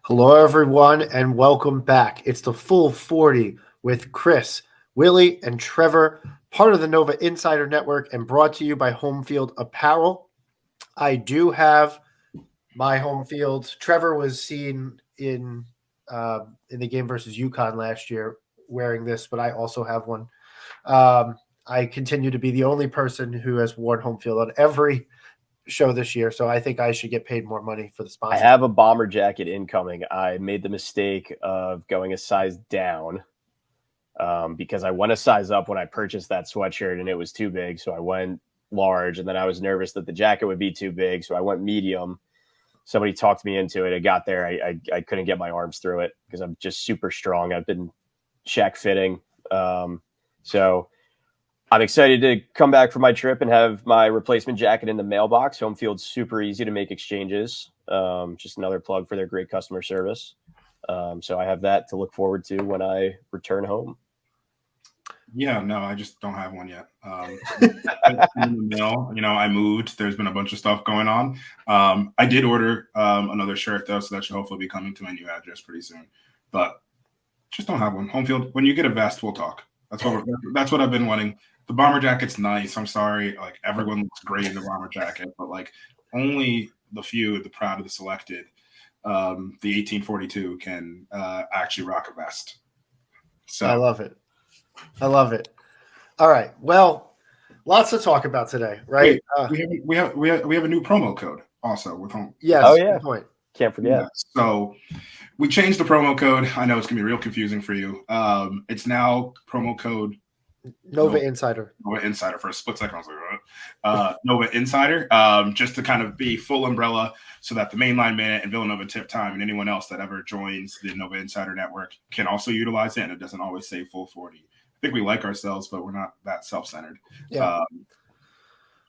Hello, everyone, and welcome back. It's the Full 40 with Chris, Willie, and Trevor, part of the Nova Insider Network and brought to you by Homefield Apparel. I do have my Homefield. Trevor was seen in the game versus UConn last year wearing this, but I also have one. I continue to be the only person who has worn Homefield on every show this year, so I think I should get paid more money for the sponsor. I have a bomber jacket incoming. I made the mistake of going a size down because I went a size up when I purchased that sweatshirt and it was too big, so I went large, and then I was nervous that the jacket would be too big, so I went medium. Somebody talked me into it. I got there. I couldn't get my arms through it because I'm just super strong. I've been check fitting. So I'm excited to come back from my trip and have my replacement jacket in the mailbox. Homefield's super easy to make exchanges. Just another plug for their great customer service. So I have that to look forward to when I return home. Yeah, no, I just don't have one yet. In the mail, I moved. There's been a bunch of stuff going on. I did order another shirt, though, so that should hopefully be coming to my new address pretty soon. But just don't have one. Homefield, when you get a vest, we'll talk. That's what I've been wanting. The bomber jacket's nice. I'm sorry. Like, everyone looks great in the bomber jacket, but like only the few, the proud of the selected, the 1842 can actually rock a vest. So I love it. All right. Well, lots to talk about today, right? Wait, we have a new promo code also with Home. Yes. Oh yeah. Good point. Can't forget. Yeah, so we changed the promo code. I know it's gonna be real confusing for you. It's now promo code Nova Insider. Nova Insider. For a split second, I was like, Nova Insider, just to kind of be full umbrella so that the Mainline Minute and Villanova Tip Time and anyone else that ever joins the Nova Insider Network can also utilize it, and it doesn't always say full 40. I think we like ourselves, but we're not that self-centered. Yeah.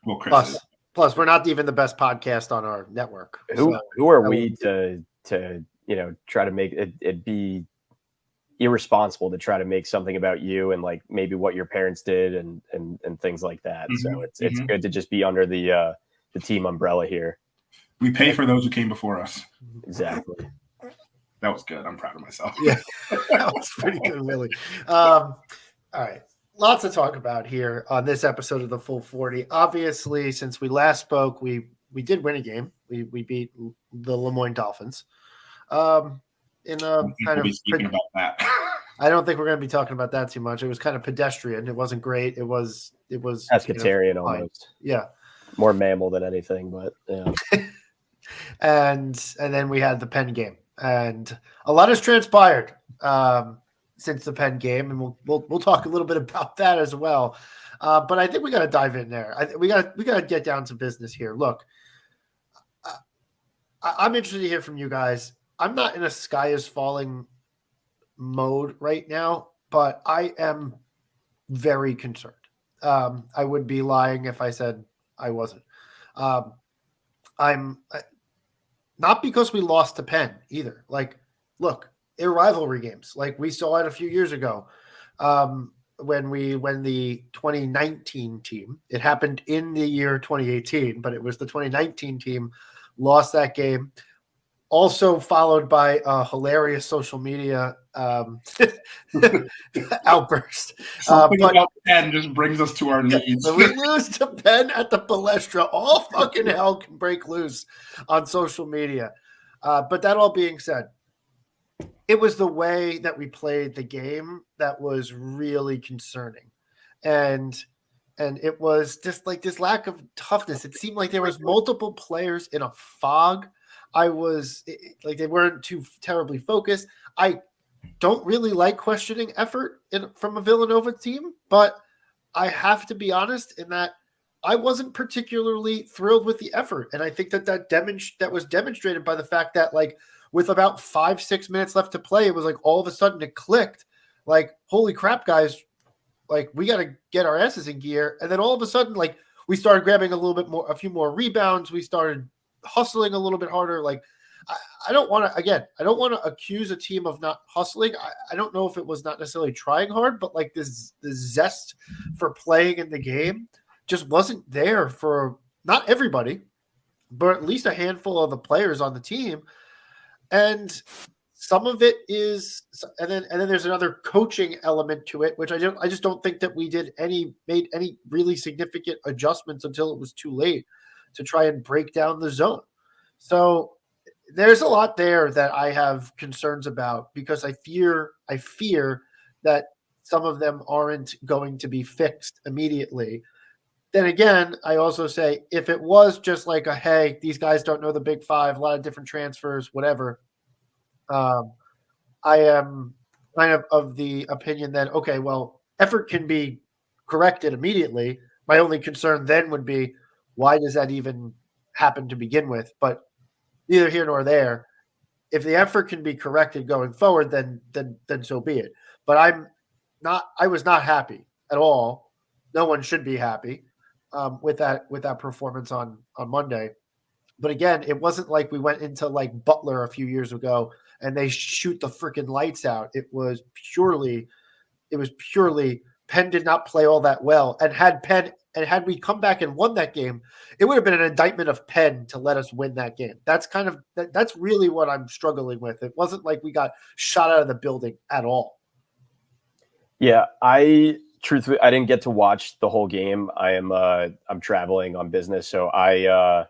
Well, Chris Plus, we're not even the best podcast on our network. Who are we to try to make it be irresponsible to try to make something about you and like maybe what your parents did and things like that. Mm-hmm. So it's good to just be under the team umbrella here. We pay for those who came before us. Exactly. That was good. I'm proud of myself. Yeah, that was pretty good, Willie. All right. Lots to talk about here on this episode of the Full 40. Obviously, since we last spoke, we did win a game. We beat the Lemoyne Dolphins. In a kind of speaking about that. I don't think we're going to be talking about that too much. It was kind of pedestrian. It wasn't great. It was pescatarian almost. Yeah. More mammal than anything, but yeah. and then we had the Penn game, and a lot has transpired since the Penn game, and we'll talk a little bit about that as well. But I think we got to dive in there. We got to get down to business here. Look, I'm interested to hear from you guys. I'm not in a sky is falling mode right now, but I am very concerned. I would be lying if I said I wasn't. I'm not because we lost to Penn either. Like, look, they're rivalry games. Like we saw it a few years ago when the 2019 team, it happened in the year 2018, but it was the 2019 team lost that game. Also followed by a hilarious social media outburst. Something about Penn just brings us to our knees. We lose to Penn at the Palestra. All fucking hell can break loose on social media. But that all being said, it was the way that we played the game that was really concerning. And it was just like this lack of toughness. It seemed like there was multiple players in a fog. I was like, they weren't too terribly focused. I don't really like questioning effort from a Villanova team, but I have to be honest in that I wasn't particularly thrilled with the effort. And I think that was demonstrated by the fact that, like, with about 5-6 minutes left to play, it was like all of a sudden it clicked. Like, holy crap, guys, like, we got to get our asses in gear. And then all of a sudden, like, we started grabbing a few more rebounds. We started hustling a little bit harder. Like, I don't want to accuse a team of not hustling. I don't know if it was not necessarily trying hard, but like the zest for playing in the game just wasn't there for not everybody, but at least a handful of the players on the team. And some of it is, and then there's another coaching element to it, which I just don't think that we made any really significant adjustments until it was too late to try and break down the zone. So there's a lot there that I have concerns about because I fear that some of them aren't going to be fixed immediately. Then again, I also say if it was just like hey, these guys don't know the Big Five, a lot of different transfers, whatever. I am kind of the opinion that, okay, well, effort can be corrected immediately. My only concern then would be, why does that even happen to begin with? But neither here nor there. If the effort can be corrected going forward, then so be it. But I was not happy at all. No one should be happy with that performance on Monday. But again, it wasn't like we went into like Butler a few years ago and they shoot the freaking lights out. It was purely Penn did not play all that well. And had we come back and won that game, it would have been an indictment of Penn to let us win that game. That's really what I'm struggling with. It wasn't like we got shot out of the building at all. Yeah, truthfully, I didn't get to watch the whole game. I'm traveling on business, so I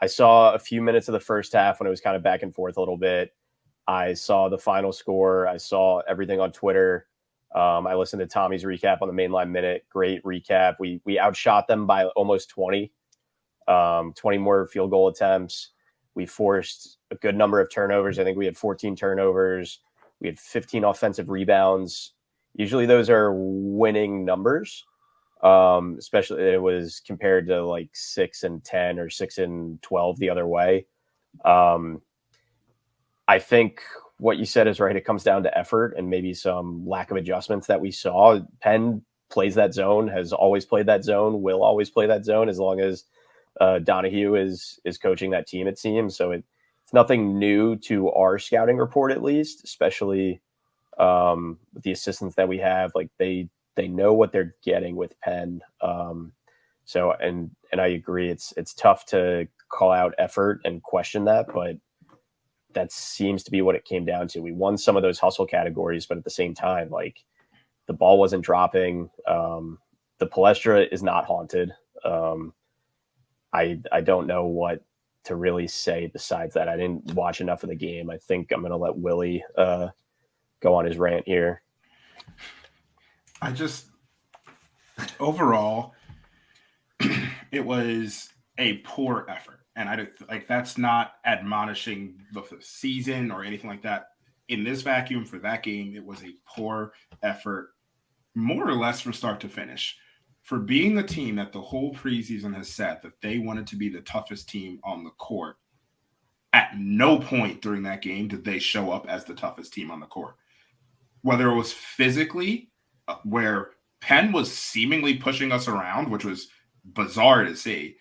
saw a few minutes of the first half when it was kind of back and forth a little bit. I saw the final score. I saw everything on Twitter. I listened to Tommy's recap on the Mainline Minute. Great recap. We outshot them by almost 20 more field goal attempts. We forced a good number of turnovers. I think we had 14 turnovers. We had 15 offensive rebounds. Usually those are winning numbers, especially it was compared to like 6 and 10 or 6 and 12 the other way. I think what you said is right. It comes down to effort and maybe some lack of adjustments that we saw. Penn plays that zone, has always played that zone, will always play that zone as long as Donahue is coaching that team, it seems. So it's nothing new to our scouting report, at least, especially with the assistants that we have. Like they know what they're getting with Penn. So I agree. It's tough to call out effort and question that, but that seems to be what it came down to. We won some of those hustle categories, but at the same time, like the ball wasn't dropping. The Palestra is not haunted. I don't know what to really say besides that. I didn't watch enough of the game. I think I'm going to let Willie go on his rant here. Overall, it was a poor effort. And that's not admonishing the season or anything like that. In this vacuum for that game, it was a poor effort, more or less from start to finish. For being a team that the whole preseason has said that they wanted to be the toughest team on the court, at no point during that game did they show up as the toughest team on the court. Whether it was physically, where Penn was seemingly pushing us around, which was bizarre to see,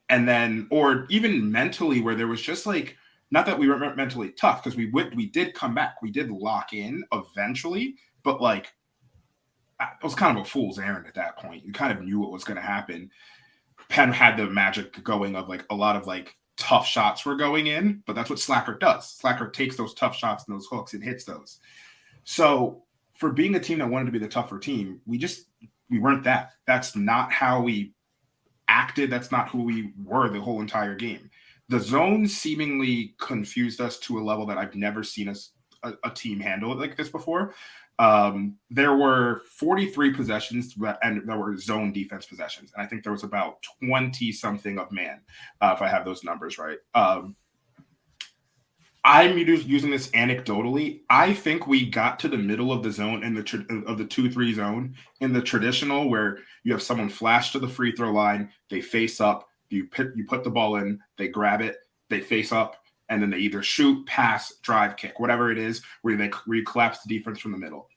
and then, or even mentally, where there was just like, not that we weren't mentally tough, because we did come back. We did lock in eventually, but like, it was kind of a fool's errand at that point. You kind of knew what was going to happen. Penn had the magic going of like a lot of like tough shots were going in, but that's what Slacker does. Slacker takes those tough shots and those hooks and hits those. So for being a team that wanted to be the tougher team, we weren't that. That's not how we acted. That's not who we were the whole entire game. The zone seemingly confused us to a level that I've never seen a team handle it like this before. There were 43 possessions and there were zone defense possessions. And I think there was about 20 something of man, if I have those numbers right. I'm using this anecdotally. I think we got to the middle of the zone of the 2-3 zone in the traditional where you have someone flash to the free throw line, they face up, you put the ball in, they grab it, they face up, and then they either shoot, pass, drive, kick, whatever it is, where you collapse the defense from the middle.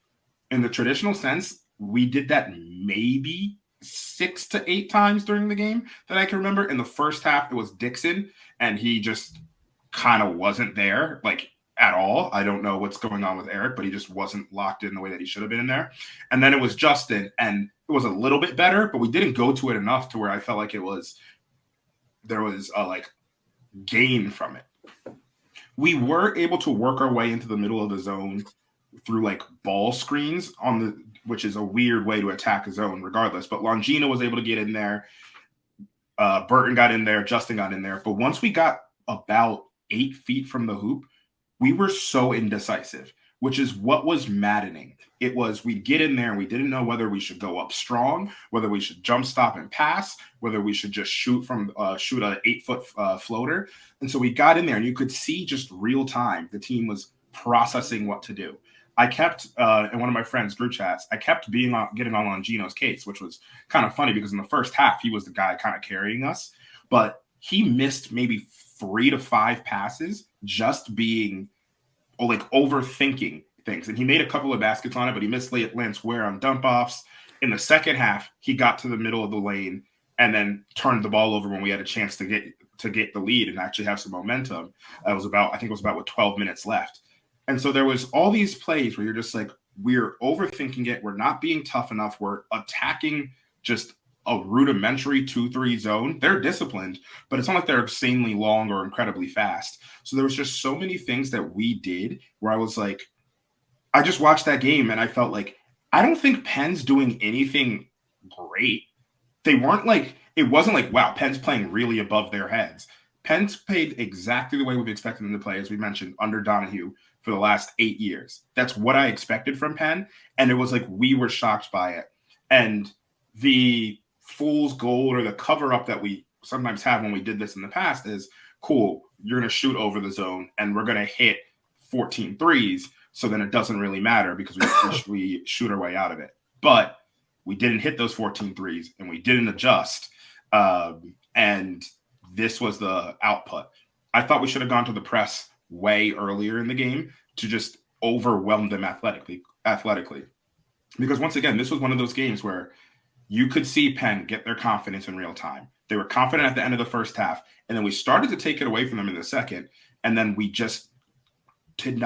In the traditional sense, we did that maybe 6 to 8 times during the game that I can remember. In the first half, it was Dixon, and he just kind of wasn't there, like at all. I don't know what's going on with Eric, but he just wasn't locked in the way that he should have been in there. And then it was Justin, and it was a little bit better, but we didn't go to it enough to where I felt like there was a like gain from it. We were able to work our way into the middle of the zone through like ball screens which is a weird way to attack a zone regardless. But Longino was able to get in there. Burton got in there. Justin got in there. But once we got about 8 feet from the hoop, we were so indecisive, which is what was maddening. It was we'd get in there and we didn't know whether we should go up strong, whether we should jump stop and pass, whether we should just shoot an 8-foot floater. And so we got in there and you could see just real time the team was processing what to do. I kept in one of my friends' group chats, I kept getting on Longino's case, which was kind of funny because in the first half he was the guy kind of carrying us, but he missed maybe 3 to 5 passes just being like overthinking things. And he made a couple of baskets on it, but he missed Lance Ware on dump offs. In the second half, he got to the middle of the lane and then turned the ball over when we had a chance to get the lead and actually have some momentum. I think it was about with 12 minutes left. And so there was all these plays where you're just like, we're overthinking it. We're not being tough enough. We're attacking just a rudimentary 2-3 zone. They're disciplined, but it's not like they're insanely long or incredibly fast. So there was just so many things that we did where I was like, I just watched that game and I felt like, I don't think Penn's doing anything great. They weren't like, it wasn't like, wow, Penn's playing really above their heads. Penn's played exactly the way we've expected them to play, as we mentioned, under Donahue for the last 8 years. That's what I expected from Penn. And it was like, we were shocked by it. And the fool's gold or the cover up that we sometimes have when we did this in the past is, cool, you're going to shoot over the zone and we're going to hit 14 threes. So then it doesn't really matter because we shoot our way out of it. But we didn't hit those 14 threes and we didn't adjust. And this was the output. I thought we should have gone to the press way earlier in the game to just overwhelm them athletically. Because once again, this was one of those games where you could see Penn get their confidence in real time. They were confident at the end of the first half, and then we started to take it away from them in the second, and then we just did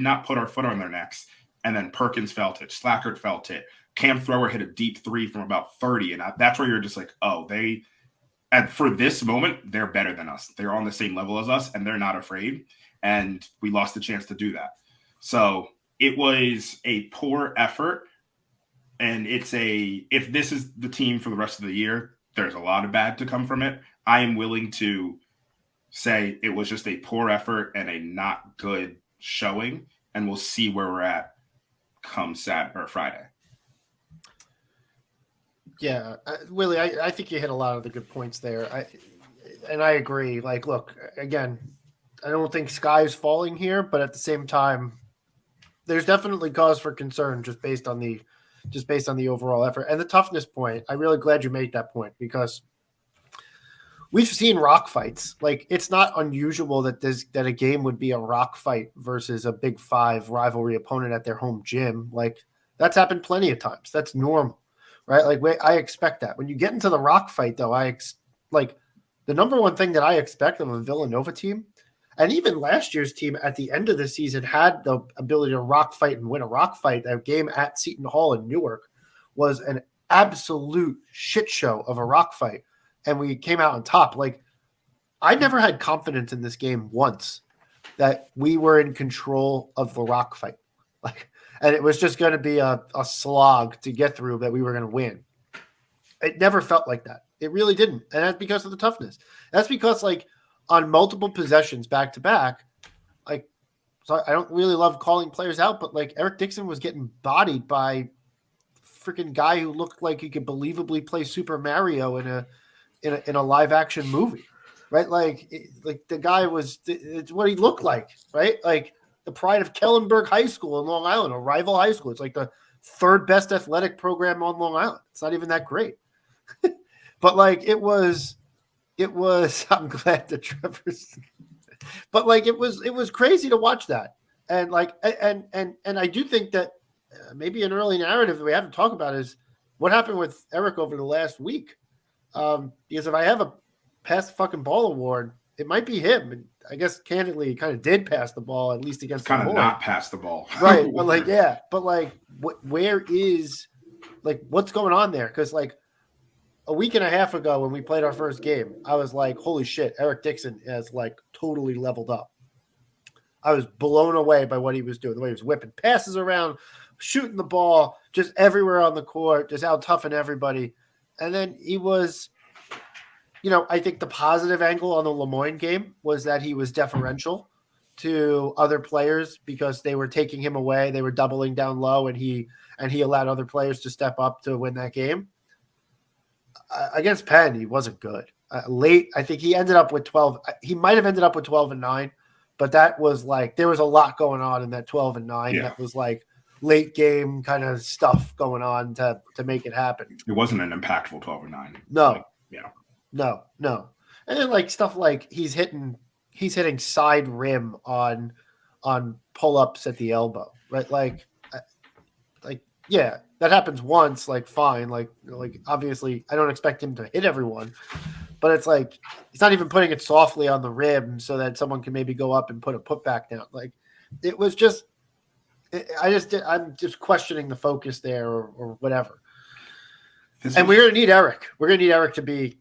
not put our foot on their necks. And then Perkins felt it, Slackert felt it, Cam Thrower hit a deep 3 from about 30, and that's where you're just like, oh, and for this moment, they're better than us. They're on the same level as us, and they're not afraid. And we lost the chance to do that. So it was a poor effort. And if this is the team for the rest of the year, there's a lot of bad to come from it. I am willing to say it was just a poor effort and a not good showing. And we'll see where we're at come Saturday or Friday. Yeah, Willie, I think you hit a lot of the good points there. I agree. Like, look, again, I don't think sky is falling here, but at the same time, there's definitely cause for concern just based on the overall effort and the toughness point. I'm really glad you made that point because we've seen rock fights. Like, it's not unusual that a game would be a rock fight versus a Big Five rivalry opponent at their home gym. Like, that's happened plenty of times. That's normal, right? Like, I expect that. When you get into the rock fight, though, the number one thing that I expect of a Villanova team, and even last year's team at the end of the season had the ability to rock fight and win a rock fight. That game at Seton Hall in Newark was an absolute shit show of a rock fight. And we came out on top. Like, I never had confidence in this game once that we were in control of the rock fight. And it was just going to be a slog to get through that we were going to win. It never felt like that. It really didn't. And that's because of the toughness. That's because, on multiple possessions back to back, so I don't really love calling players out, but Eric Dixon was getting bodied by freaking guy who looked like he could believably play Super Mario in a live action movie, right? The guy it's what he looked like, right? Like the pride of Kellenberg High School in Long Island, a rival high school. It's like the third best athletic program on Long Island. It's not even that great, but it was. I'm glad that Trevor's, but it was crazy to watch that. And and I do think that maybe an early narrative that we haven't talked about is what happened with Eric over the last week. Because if I have a pass the fucking ball award, it might be him. And I guess candidly, he kind of did pass the ball, at least against kind the of board. not pass the ball. Right. But like, yeah. But like, where is, like, what's going on there? Because like a week and a half ago when we played our first game, I was like, holy shit, Eric Dixon has like totally leveled up. I was blown away by what he was doing, the way he was whipping passes around, shooting the ball, just everywhere on the court, just out toughing everybody. And then he was, I think the positive angle on the Lemoyne game was that he was deferential to other players because they were taking him away. They were doubling down low, and he allowed other players to step up to win that game. Against Penn, he wasn't good. Late, I think he ended up with 12. He might have ended up with 12 and 9, but that was like there was a lot going on in that 12 and 9. Yeah. That was like late game kind of stuff going on to make it happen. It wasn't an impactful 12 and 9. No. No. And then like stuff like he's hitting side rim on pull-ups at the elbow, right? Like yeah, that happens once, like fine. Like obviously I don't expect him to hit everyone, but it's like he's not even putting it softly on the rim so that someone can maybe go up and put a putback down. Like it was just I'm just questioning the focus there or whatever. We're gonna need Eric. We're gonna need Eric to be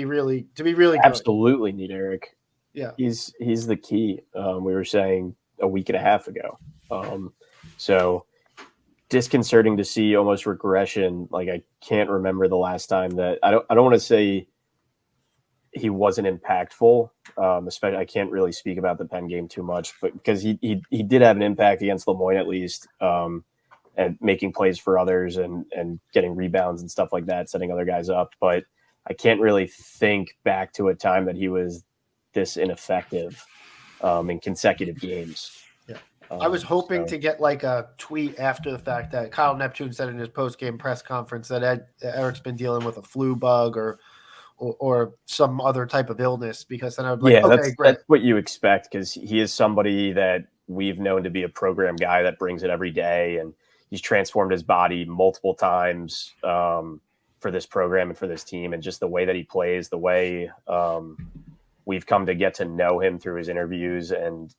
really good. Absolutely need Eric. Yeah, he's the key. We were saying a week and a half ago. So disconcerting to see almost regression. Like I can't remember the last time that I don't want to say he wasn't impactful. Especially I can't really speak about the Penn game too much, but because he did have an impact against Lemoyne at least, and making plays for others and getting rebounds and stuff like that, setting other guys up. But I can't really think back to a time that he was this ineffective in consecutive games. Yeah. I was hoping to get like a tweet after the fact that Kyle Neptune said in his post-game press conference that Eric's been dealing with a flu bug or some other type of illness, because then I would be like, okay, great. That's what you expect, because he is somebody that we've known to be a program guy that brings it every day, and he's transformed his body multiple times for this program and for this team, and just the way that he plays, the way we've come to get to know him through his interviews and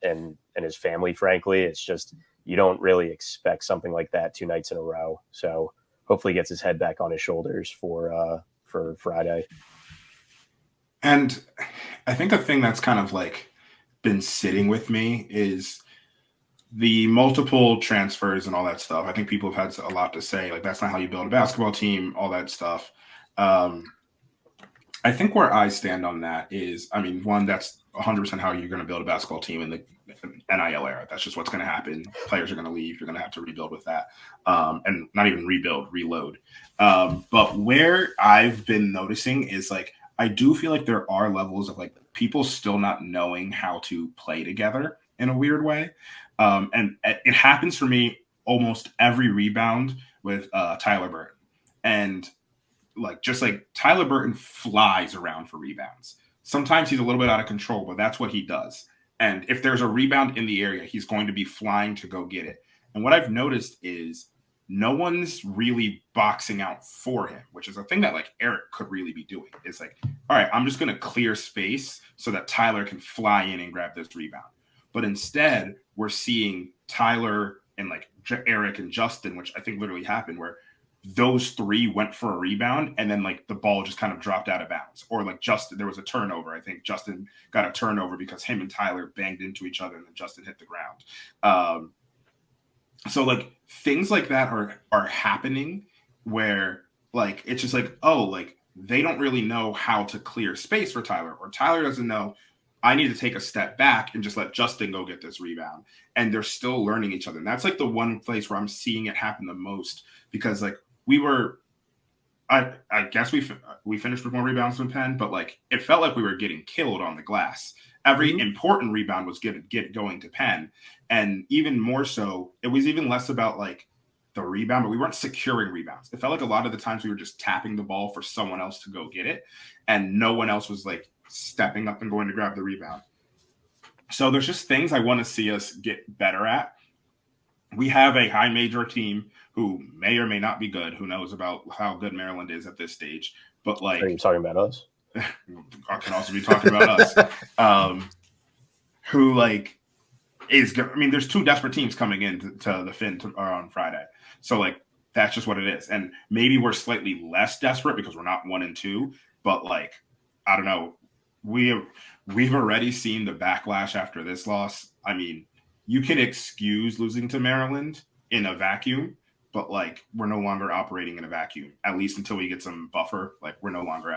his family, frankly. It's just, you don't really expect something like that 2 nights in a row. So hopefully he gets his head back on his shoulders for Friday. And I think a thing that's kind of like been sitting with me is the multiple transfers and all that stuff. I think people have had a lot to say. Like, that's not how you build a basketball team, all that stuff. I think where I stand on that is, I mean, one, that's 100% how you're going to build a basketball team in the NIL era. That's just what's going to happen. Players are going to leave. You're going to have to rebuild with that. And not even rebuild, reload. But where I've been noticing is, like, I do feel like there are levels of, like, people still not knowing how to play together in a weird way. And it happens for me almost every rebound with Tyler Burton. And just like Tyler Burton flies around for rebounds. Sometimes he's a little bit out of control, but that's what he does. And if there's a rebound in the area, he's going to be flying to go get it. And what I've noticed is no one's really boxing out for him, which is a thing that like Eric could really be doing. It's like, all right, I'm just going to clear space so that Tyler can fly in and grab this rebound. But instead, we're seeing Tyler and like Eric and Justin, which I think literally happened, where those three went for a rebound and then like the ball just kind of dropped out of bounds. Or like Justin, there was a turnover. I think Justin got a turnover because him and Tyler banged into each other and then Justin hit the ground. So like things like that are happening where like it's just like, oh, like they don't really know how to clear space for Tyler, or Tyler doesn't know I need to take a step back and just let Justin go get this rebound. And they're still learning each other. And that's like the one place where I'm seeing it happen the most, because like I guess we finished with more rebounds than Penn, but like it felt like we were getting killed on the glass. Every important rebound was get going to Penn. And even more so, it was even less about like the rebound, but we weren't securing rebounds. It felt like a lot of the times we were just tapping the ball for someone else to go get it. And no one else was like stepping up and going to grab the rebound. So there's just things I want to see us get better at. We have a high major team who may or may not be good. Who knows about how good Maryland is at this stage? But like, are you talking about us? I can also be talking about us. Who like is good. I mean, there's two desperate teams coming in to the Finn on Friday, so like that's just what it is. And maybe we're slightly less desperate because we're not 1 and 2. But like, I don't know. We've already seen the backlash after this loss. I mean, you can excuse losing to Maryland in a vacuum, but like we're no longer operating in a vacuum, at least until we get some buffer. Like we're no longer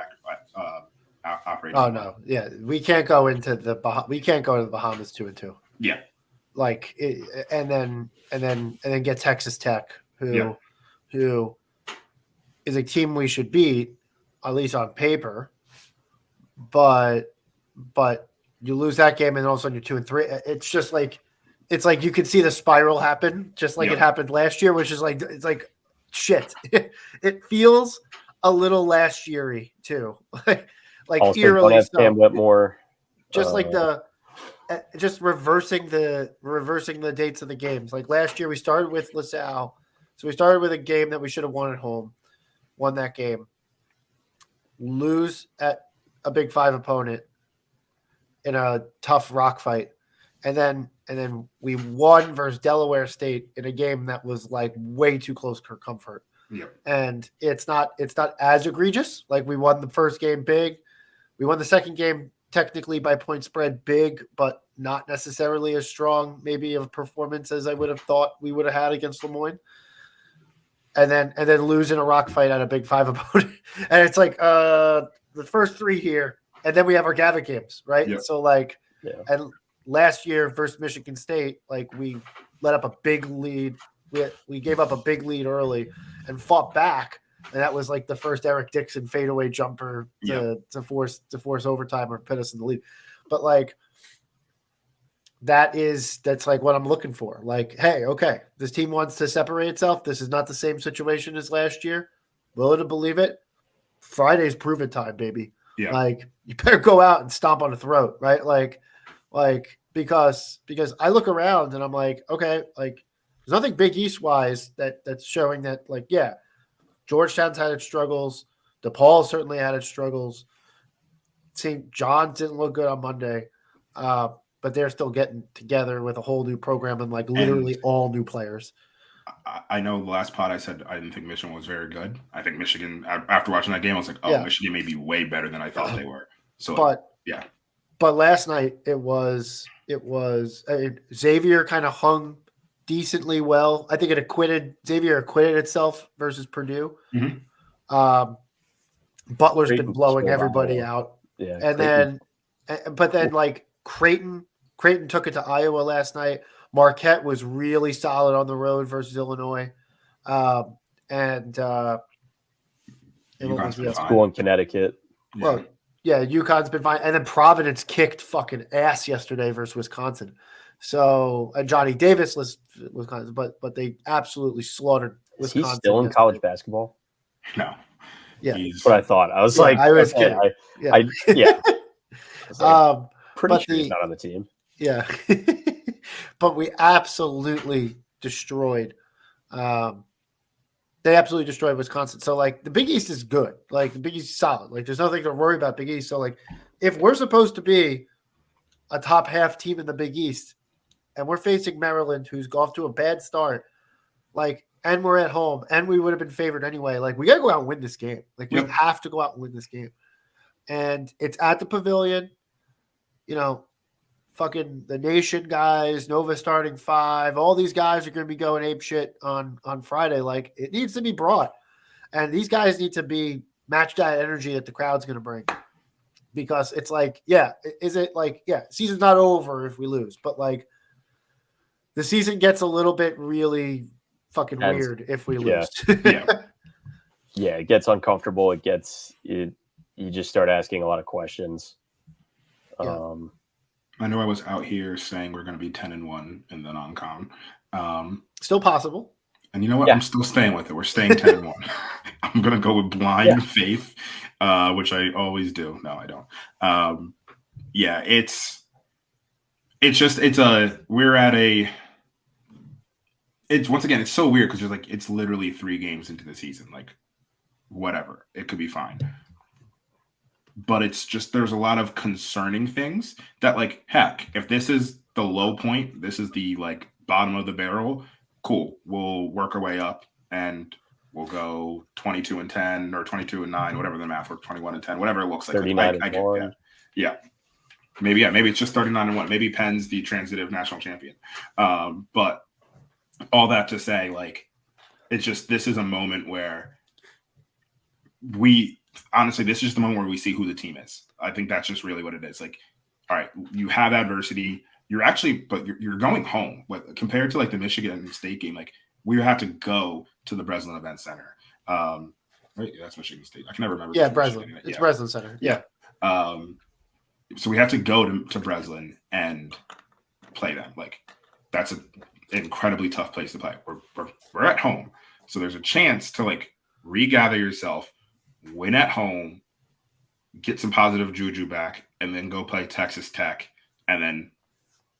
operating. Oh no, yeah, we can't go into the Bahamas 2-2. Yeah, like and then get Texas Tech, who is a team we should beat, at least on paper. But you lose that game and all of a sudden you're 2-3. It's just like you could see the spiral happen, just like it happened last year, which is like it's like shit. It feels a little last year-y too, like also, eerily so. Cam Whitmore, just like just reversing the dates of the games. Like last year, we started with LaSalle, so we started with a game that we should have won at home, won that game, lose at a Big Five opponent in a tough rock fight, and then we won versus Delaware State in a game that was like way too close for comfort. Yep. And it's not as egregious. Like we won the first game big, we won the second game technically by point spread big, but not necessarily as strong maybe of a performance as I would have thought we would have had against Lemoyne. And then lose in a rock fight at a Big Five opponent. And it's like the first 3 here, and then we have our Gavitt games, right? Yep. So and last year versus Michigan State, like we let up a big lead. We gave up a big lead early and fought back. And that was like the first Eric Dixon fadeaway jumper to force overtime or put us in the lead. But like that's like what I'm looking for. Like, hey, okay, this team wants to separate itself. This is not the same situation as last year. Willing to believe it. Friday's prove it time, baby. Yeah. Like you better go out and stomp on the throat, right? Like because I look around and I'm like, okay, like there's nothing Big East wise that's showing that like, yeah, Georgetown's had its struggles. DePaul certainly had its struggles. St. John's didn't look good on Monday, but they're still getting together with a whole new program and like literally all new players. I know the last pod I said I didn't think Michigan was very good. I think Michigan, after watching that game, I was like, oh, Michigan may be way better than I thought they were. So, But last night it was Xavier kind of hung decently well. I think Xavier acquitted itself versus Purdue. Mm-hmm. Butler's been blowing everybody out. Yeah. And then like Creighton took it to Iowa last night. Marquette was really solid on the road versus Illinois. School in Connecticut. Well, yeah, UConn's been fine. And then Providence kicked fucking ass yesterday versus Wisconsin. So Johnny Davis was Wisconsin, but they absolutely slaughtered Wisconsin. Is he still in college basketball? No. Yeah. That's what I thought. I was like, I was kidding. Pretty sure he's not on the team. Yeah. But we absolutely destroyed they absolutely destroyed Wisconsin. So like the Big East is good. Like the Big East is solid. Like there's nothing to worry about Big East. So like if we're supposed to be a top half team in the Big East and we're facing Maryland, who's off to a bad start, like, and we're at home and we would have been favored anyway. Like we got to go out and win this game. Like we have to go out and win this game. And it's at the Pavilion, you know, fucking the Nation guys, Nova starting 5, all these guys are going to be going ape shit on Friday. Like it needs to be brought, and these guys need to be match that energy that the crowd's going to bring, because it's like, season's not over if we lose, but like the season gets a little bit really fucking weird if we lose. Yeah, it gets uncomfortable. You just start asking a lot of questions. I know I was out here saying we're going to be 10-1 in the non-con. Still possible. And you know what? Yeah. I'm still staying with it. We're staying 10-1. I'm going to go with blind faith, which I always do. No, I don't. it's once again, it's so weird because there's like it's literally 3 games into the season. Like, whatever, it could be fine. But it's just there's a lot of concerning things that, like, heck, if this is the low point, this is the like bottom of the barrel, cool. We'll work our way up and we'll go 22-10 or 22-9, whatever the math works, 21-10, whatever it looks like. 39 I get that. Yeah. Maybe it's just 39-1. Maybe Penn's the transitive national champion. But all that to say, like, it's just this is a moment where honestly, this is just the moment where we see who the team is. I think that's just really what it is. Like, all right, you have adversity. You're going home. But compared to like the Michigan State game, like we have to go to the Breslin Event Center. Right, yeah, that's Michigan State. I can never remember. Yeah, Breslin. It's Breslin Center. Yeah. So we have to go to Breslin and play them. Like that's an incredibly tough place to play. We're at home, so there's a chance to like regather yourself, win at home, get some positive juju back, and then go play Texas Tech, and then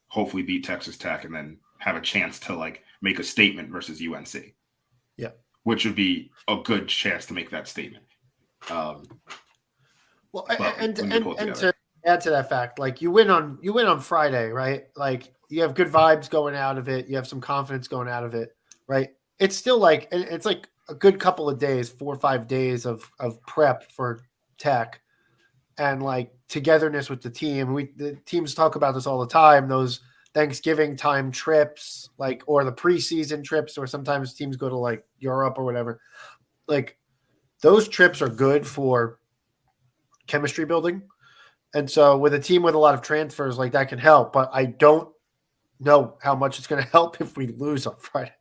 hopefully beat Texas Tech, and then have a chance to like make a statement versus UNC. Yeah, which would be a good chance to make that statement. Well, and to add to that fact, like you win on Friday, right? Like you have good vibes going out of it, you have some confidence going out of it, right? It's still like it's like a good couple of days, 4 or 5 days of prep for Tech and like togetherness with the team. The teams talk about this all the time, those Thanksgiving time trips, like, or the preseason trips, or sometimes teams go to like Europe or whatever. Like those trips are good for chemistry building. And so with a team with a lot of transfers, like that can help, but I don't know how much it's going to help if we lose on Friday.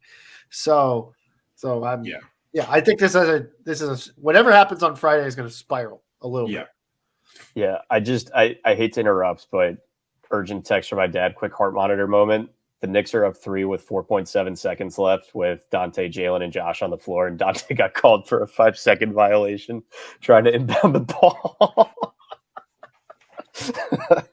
So I'm, yeah, I think this is whatever happens on Friday is going to spiral a little bit. Yeah. I hate to interrupt, but urgent text from my dad, quick heart monitor moment. The Knicks are up 3 with 4.7 seconds left with Dante, Jalen, and Josh on the floor. And Dante got called for a 5-second violation trying to inbound the ball. The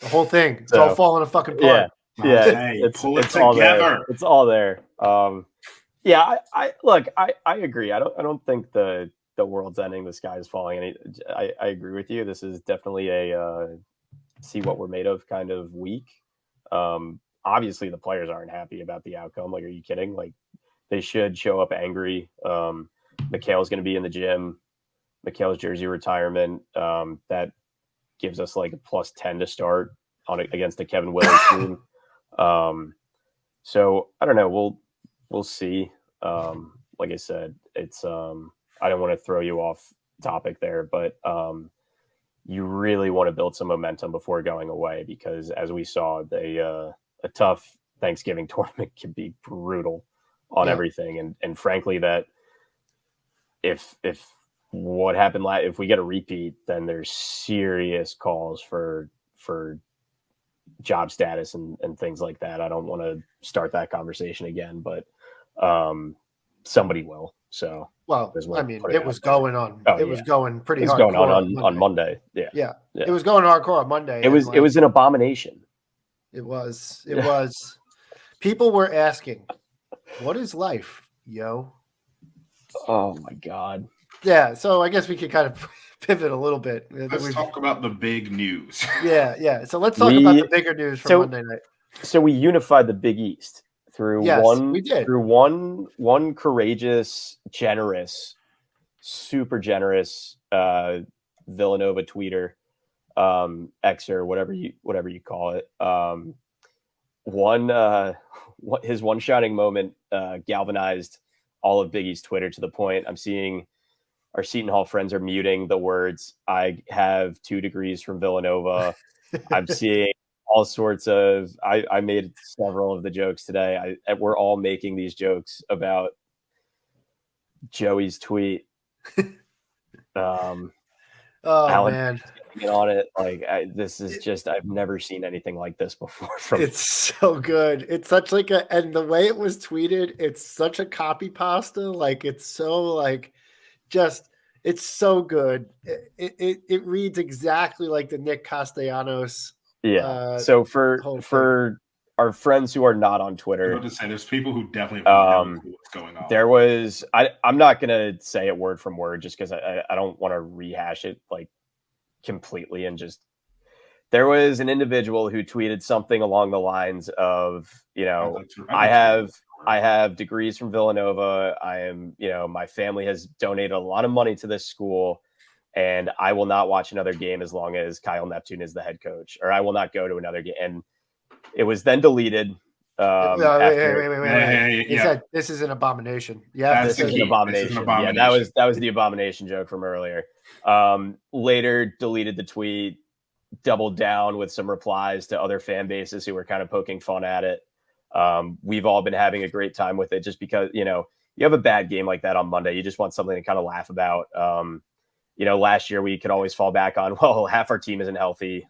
whole thing. It's all falling apart. Yeah. It's all there. It's all there. I agree. I don't think the world's ending. The sky is falling. I agree with you. This is definitely a see what we're made of kind of week. Obviously the players aren't happy about the outcome. Like, are you kidding? Like, they should show up angry. Mikhail's going to be in the gym. Mikhail's jersey retirement. That gives us like a +10 to start against the Kevin Willis team. So I don't know. We'll see. Like I said, it's I don't want to throw you off topic there, but you really want to build some momentum before going away, because as we saw, a tough Thanksgiving tournament can be brutal on everything. And frankly, that if what happened if we get a repeat, then there's serious calls for job status and things like that. I don't want to start that conversation again, but somebody will. So, well, I mean, it was going on. Was going pretty hard. It was going on Monday. Yeah. It was going hardcore on Monday. It was an abomination. It was. People were asking, "What is life, yo?" Oh my God. Yeah. So I guess we could kind of pivot a little bit. Let's talk about the big news. Yeah. So let's talk about the bigger news from Monday night. So we unified the Big East through one courageous, generous, super generous Villanova tweeter, Xer, whatever you call it. His one shining moment galvanized all of Big East Twitter to the point I'm seeing our Seton Hall friends are muting the words "I have 2 degrees from Villanova." I'm seeing all sorts of. I made several of the jokes today. We're all making these jokes about Joey's tweet. Oh Alan, man, on it. Like this is just I've never seen anything like this before. It's so good. It's such like and the way it was tweeted, it's such a copy pasta. Like it's so like just it's so good. It reads exactly like the Nick Castellanos. Yeah. So for our friends who are not on I Twitter. was about to say, there's people who definitely have no clue what's going on. There was, I'm not gonna say it word from word just because I don't want to rehash it like completely, and just there was an individual who tweeted something along the lines of, I have degrees from Villanova. I am, my family has donated a lot of money to this school, and I will not watch another game as long as Kyle Neptune is the head coach, or I will not go to another game. And it was then deleted. Wait. He said this is an abomination. Yeah, this is an abomination. Yeah, that was the abomination joke from earlier. Later deleted the tweet, doubled down with some replies to other fan bases who were kind of poking fun at it. We've all been having a great time with it just because, you have a bad game like that on Monday. You just want something to kind of laugh about. Last year we could always fall back on, well, half our team isn't healthy.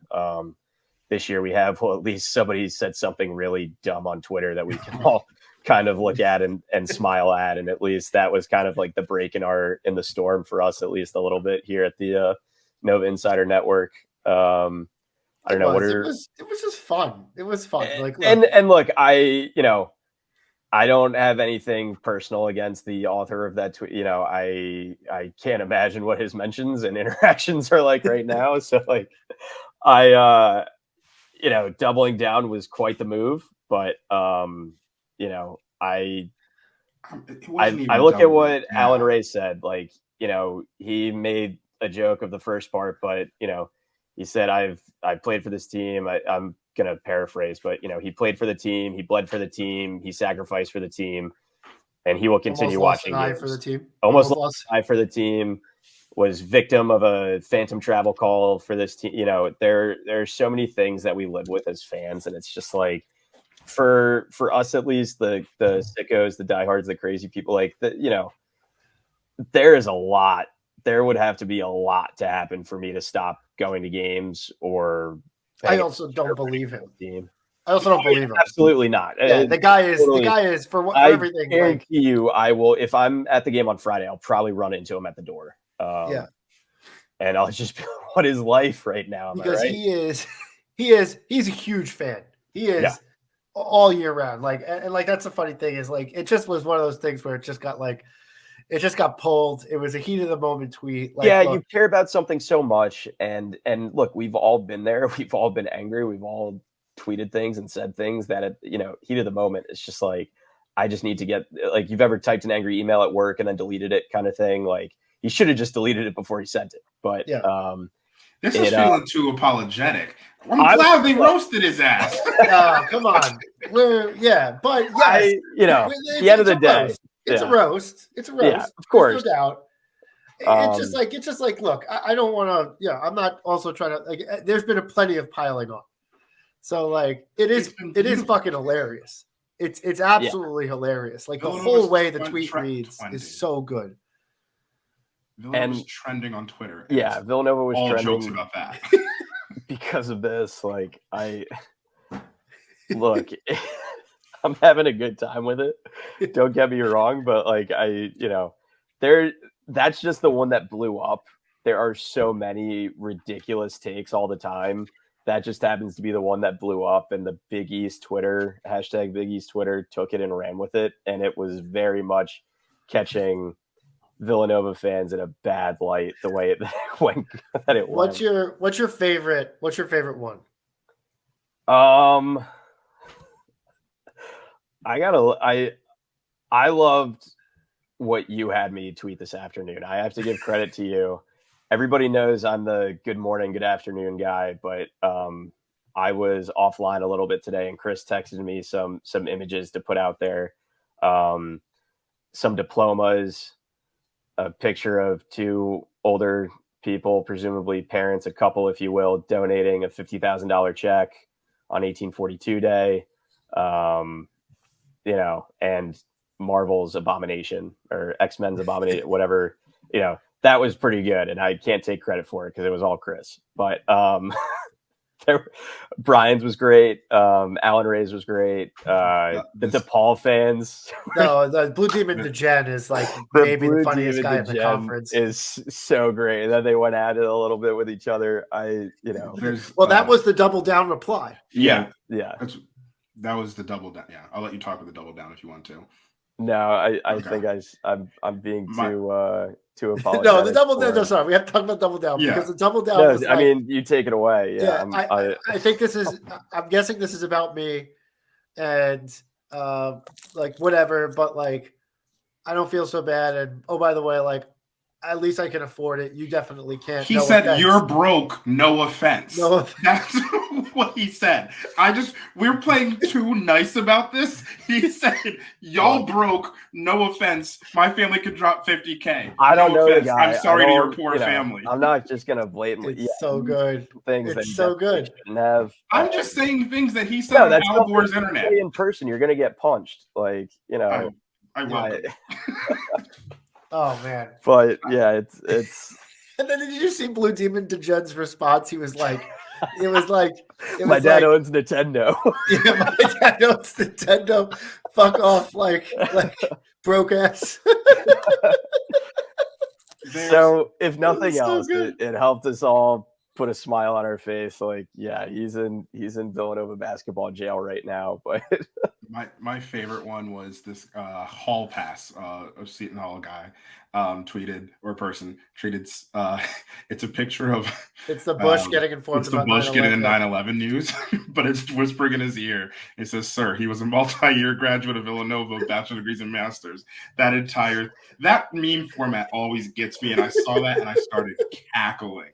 This year we have, well, at least somebody said something really dumb on Twitter that we can all kind of look at and smile at. And at least that was kind of like the break in the storm for us, at least a little bit here at the Nova Insider Network. I don't know. It was just fun. It was fun. Like, look, I don't have anything personal against the author of that tweet. I can't imagine what his mentions and interactions are like right now. So like, doubling down was quite the move, but I look at what Alan Ray said. Like, he made a joke of the first part, but he said, I played for this team. I'm going to paraphrase, but he played for the team. He bled for the team. He sacrificed for the team, and he will continue watching games. For the team. Almost lost an eye for the team. Was victim of a phantom travel call for this team. There's so many things that we live with as fans, and it's just like, for us at least, the sickos, the diehards, the crazy people, like there is a lot. There would have to be a lot to happen for me to stop going to games, or I also don't believe him. I also don't believe him. Absolutely not. Yeah, the guy is for everything. I guarantee you, I will. If I'm at the game on Friday, I'll probably run into him at the door. And I'll just be like, what is life right now? Because he's a huge fan. He is all year round. Like, and like, that's the funny thing is like, it just was one of those things where it just got pulled. It was a heat of the moment tweet. Like, you care about something so much. And look, we've all been there. We've all been angry. We've all tweeted things and said things that at heat of the moment, it's just like, I just need to get, like, you've ever typed an angry email at work and then deleted it kind of thing. Like, he should have just deleted it before he sent it. But this is feeling too apologetic. I'm glad they roasted his ass. Come on. But yes, the end of the day, it's a roast. It's a roast. Yeah, of course. No doubt. It's just like, look, I don't want to, I'm not also trying to, like, there's been plenty of piling on. So like, it is fucking hilarious. It's absolutely hilarious. Like, the whole way the tweet reads is so good. Villanova was trending on Twitter. Yeah, Villanova was all trending jokes about that because of this. Like, look, I'm having a good time with it. Don't get me wrong, but like, that's just the one that blew up. There are so many ridiculous takes all the time. That just happens to be the one that blew up, and the Big East Twitter, hashtag Big East Twitter, took it and ran with it. And it was very much catching Villanova fans in a bad light, the way it went. What's your favorite one? I loved what you had me tweet this afternoon. I have to give credit to you. Everybody knows I'm the good morning, good afternoon guy, but I was offline a little bit today, and Chris texted me some images to put out there, some diplomas, a picture of two older people, presumably parents, a couple, if you will, donating a $50,000 check on 1842 Day, and Marvel's Abomination or X-Men's Abomination, whatever, that was pretty good. And I can't take credit for it because it was all Chris, but Brian's was great. Alan Ray's was great. The DePaul fans. No, the Blue Demon DeGen is like maybe the funniest guy in the conference. Is so great. And then they went at it a little bit with each other. That was the double down reply. Yeah. That was the double down. Yeah, I'll let you talk with the double down if you want to. No, I Okay. think I'm being too apologetic. No, the double down. No, sorry, we have to talk about double down Yeah. because the double down. No, was I mean, you take it away. Yeah, I think this is. I'm guessing this is about me, and like whatever. But like, I don't feel so bad. And oh, by the way, like, at least I can afford it. You definitely can't. He No said, offense. "You're broke. No offense." No offense. That's what he said. We're playing too nice about this. He said, "Y'all broke. No offense. My family could drop $50K. I don't know offense. the guy. I'm sorry to your poor family." I'm not just gonna blatantly. It's so good. Things It's that so good. shouldn't have. I'm just saying things that he said on Al Gore's internet. In person, you're gonna get punched. Like I welcome. Oh man. But yeah, it's. And then did you see Blue Demon to Jed's response? He was like, my dad owns Nintendo. Yeah, my dad owns Nintendo. Fuck off, like broke ass. So if nothing else, it helped us all put a smile on our face. Like, yeah, he's in Villanova basketball jail right now. But my favorite one was this hall pass, a Seton Hall guy tweeted it's a picture of it's the Bush getting informed it's the about Bush 9/11. getting in 9/11 news, but it's whispering in his ear. It says, "Sir, he was a multi-year graduate of Villanova, bachelor degrees and masters." That meme format always gets me, and I saw that and I started cackling.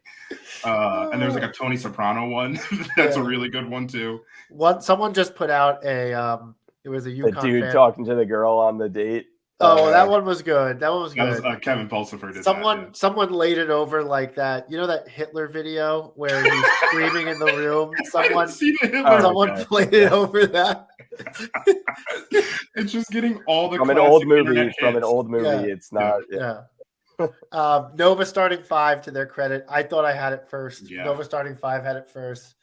And there's like a Tony Soprano one that's a really good one too. Someone just put out it was a UConn the dude fan talking to the girl on the date. Oh, that one was good. That was good. That was, Kevin Pulsifer did Someone laid it over like that. You know that Hitler video where he's screaming in the room? Someone played it over that. It's just getting all the from an old movie. It's not. Yeah. Nova starting 5 to their credit. I thought I had it first. Yeah. Nova starting 5 had it first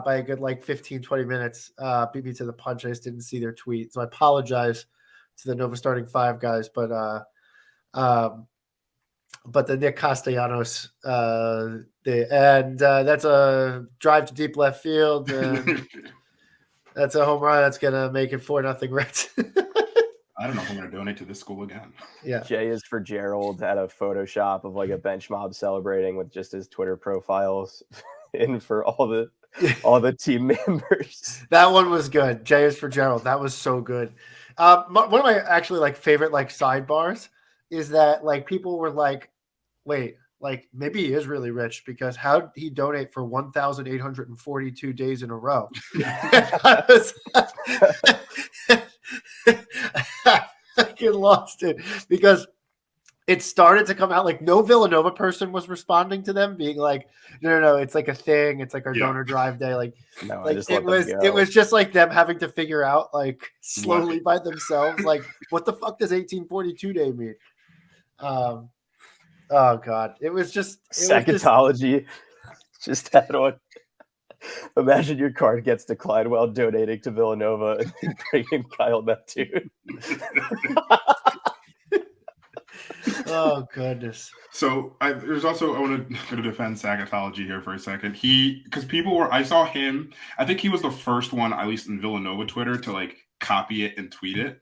by a good like 15-20 minutes. Beat me to the punch. I just didn't see their tweet, so I apologize to the Nova starting 5 guys, but the Nick Castellanos, that's a drive to deep left field. That's a home run. That's gonna make it 4-0 Reds. I don't know if I'm gonna donate to this school again. Yeah. J is for Gerald had a Photoshop of like a bench mob celebrating with just his Twitter profiles in for all the team members. That one was good. J is for Gerald. That was so good. One of my actually like favorite like sidebars is that like people were like, wait, like maybe he is really rich because how did he donate for 1,842 days in a row? I get lost it because it started to come out like no Villanova person was responding to them being like, no, it's like a thing. It's like our donor drive day. Like, no, like it was just like them having to figure out like slowly by themselves, like what the fuck does 1842 day mean? Oh God. It was just Sacketology just had on. Imagine your card gets declined while donating to Villanova and bringing Kyle Neptune. Oh goodness. So there's also, I want to defend Sacketology here for a second. Because I saw him, I think he was the first one, at least in Villanova Twitter, to like copy it and tweet it.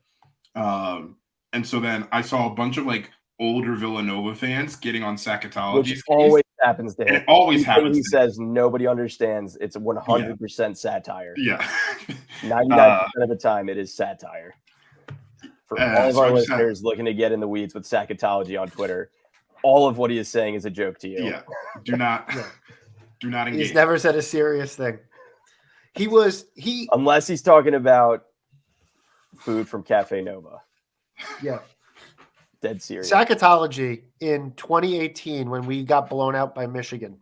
And so then I saw a bunch of like older Villanova fans getting on Sacketology. Which always happens to him. It always happens. He says nobody understands. It's 100% satire. Yeah. 99% of the time it is satire. For all of our listeners looking to get in the weeds with Sacketology on Twitter, all of what he is saying is a joke to you. Yeah. Do not engage. He's never said a serious thing. Unless he's talking about food from Cafe Nova. Yeah. Dead serious. Sacketology in 2018 when we got blown out by Michigan.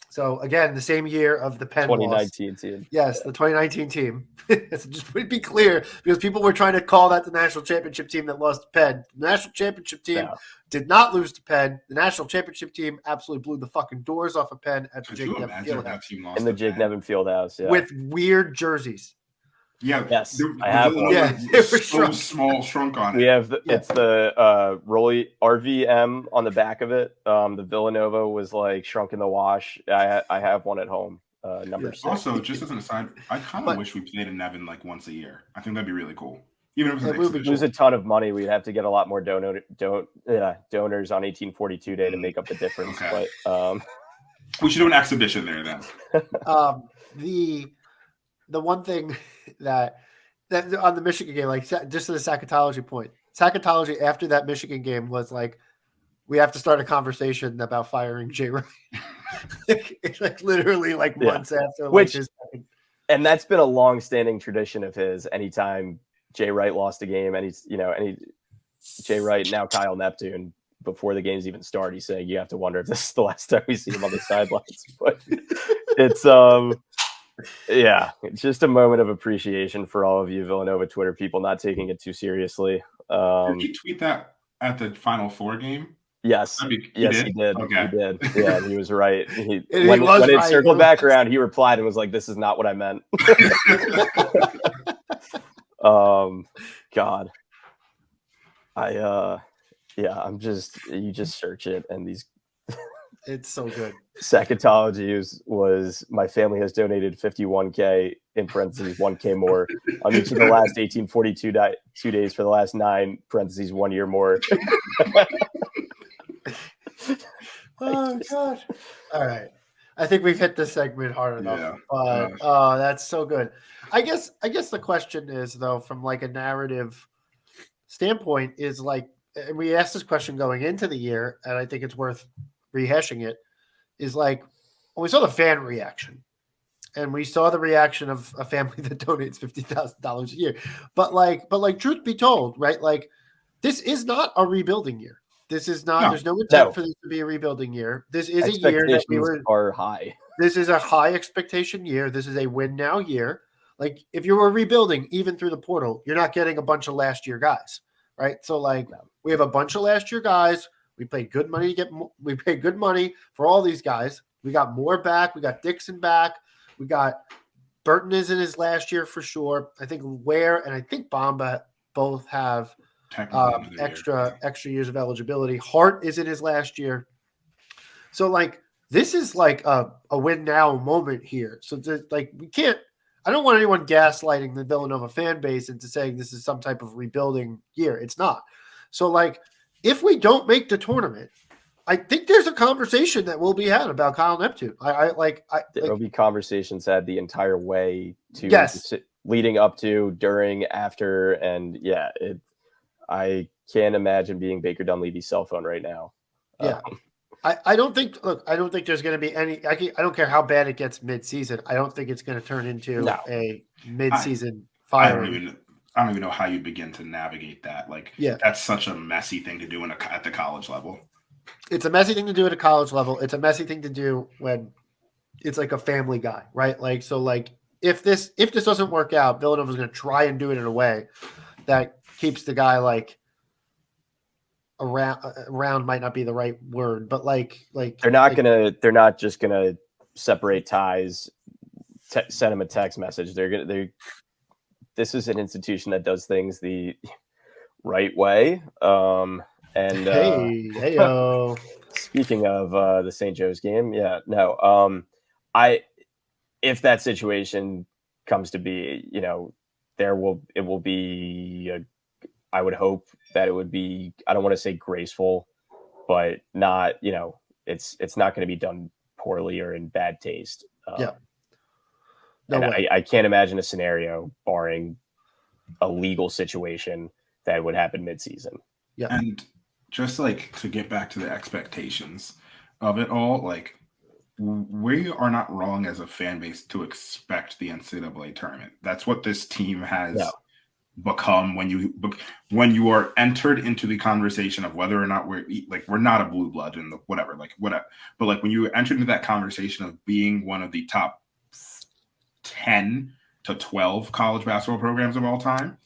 So again, the same year of the Penn 2019 loss. team. Yes, the 2019 team. Just to be clear, because people were trying to call that the national championship team that lost to Penn. The national championship team did not lose to Penn. The national championship team absolutely blew the fucking doors off of Penn at the Jake Nevin Fieldhouse. In the Jake Nevin Fieldhouse, yeah. With weird jerseys. Yeah. Yes, I have one. Yeah, they were small, shrunk on it. We have it's the Rolly RVM on the back of it. The Villanova was like shrunk in the wash. I have one at home. number 6. Also, just as an aside, I kind of wish we played in Nevin like once a year. I think that'd be really cool. Even if it was an lose a ton of money, we'd have to get a lot more donors on 1842 Day to make up the difference. Okay. But we should do an exhibition there then. The one thing that on the Michigan game, like just to the Sackatology point, Sackatology after that Michigan game was like, we have to start a conversation about firing Jay Wright. like literally like months after. And that's been a long-standing tradition of his. Anytime Jay Wright lost a game, any Jay Wright, now Kyle Neptune, before the games even start, he's saying you have to wonder if this is the last time we see him on the sidelines. But it's it's just a moment of appreciation for all of you Villanova Twitter people not taking it too seriously. Did you tweet that at the Final Four game? Yes. He did. Okay. He did. Yeah, he was right. When right. it circled back around, he replied and was like, "This is not what I meant." God. You just search it and these. It's so good. Sackatology was my family has donated $51K in parentheses 1K more on each of the last 1842 days for the last 9 parentheses 1 year more. Oh God! All right, I think we've hit this segment hard enough. But that's so good. I guess the question is though, from like a narrative standpoint, is like, and we asked this question going into the year, and I think it's worth rehashing it. Is like when we saw the fan reaction, and we saw the reaction of a family that donates $50,000 a year. But like, truth be told, right? Like, this is not a rebuilding year. This is not. There's no intent for this to be a rebuilding year. This is a year that are high. This is a high expectation year. This is a win now year. Like, if you were rebuilding, even through the portal, you're not getting a bunch of last year guys, right? So like, we have a bunch of last year guys. We paid good money we paid good money for all these guys. We got more back. We got Dixon back. We got Burton is in his last year for sure. I think Ware and I think Bamba both have extra years of eligibility. Hart is in his last year. So like, this is like a win now moment here. So like, I don't want anyone gaslighting the Villanova fan base into saying this is some type of rebuilding year. It's not. So like, if we don't make the tournament, I think there's a conversation that will be had about Kyle Neptune. There will be conversations had the entire way to leading up to, during, after, and I can't imagine being Baker Dunleavy's cell phone right now. Yeah. I don't think there's going to be any, I don't care how bad it gets mid-season. I don't think it's going to turn into a mid-season firing. I don't even know how you begin to navigate that. Like, that's such a messy thing to do at the college level. It's a messy thing to do at a college level. It's a messy thing to do when it's like a family guy, right? Like, so like, if this doesn't work out, Villanova's going to try and do it in a way that keeps the guy like around might not be the right word, but like they're not just gonna separate ties, send him a text message. This is an institution that does things the right way. Speaking of the St. Joe's game, if that situation comes to be, I would hope that it would be, I don't want to say graceful, but not, it's not going to be done poorly or in bad taste. I can't imagine a scenario, barring a legal situation, that would happen mid-season. Yeah. And just like to get back to the expectations of it all, like, we are not wrong as a fan base to expect the NCAA tournament. That's what this team has become when you are entered into the conversation of whether or not we're not a blue blood and whatever. But like, when you enter into that conversation of being one of the top 10 to 12 college basketball programs of all time,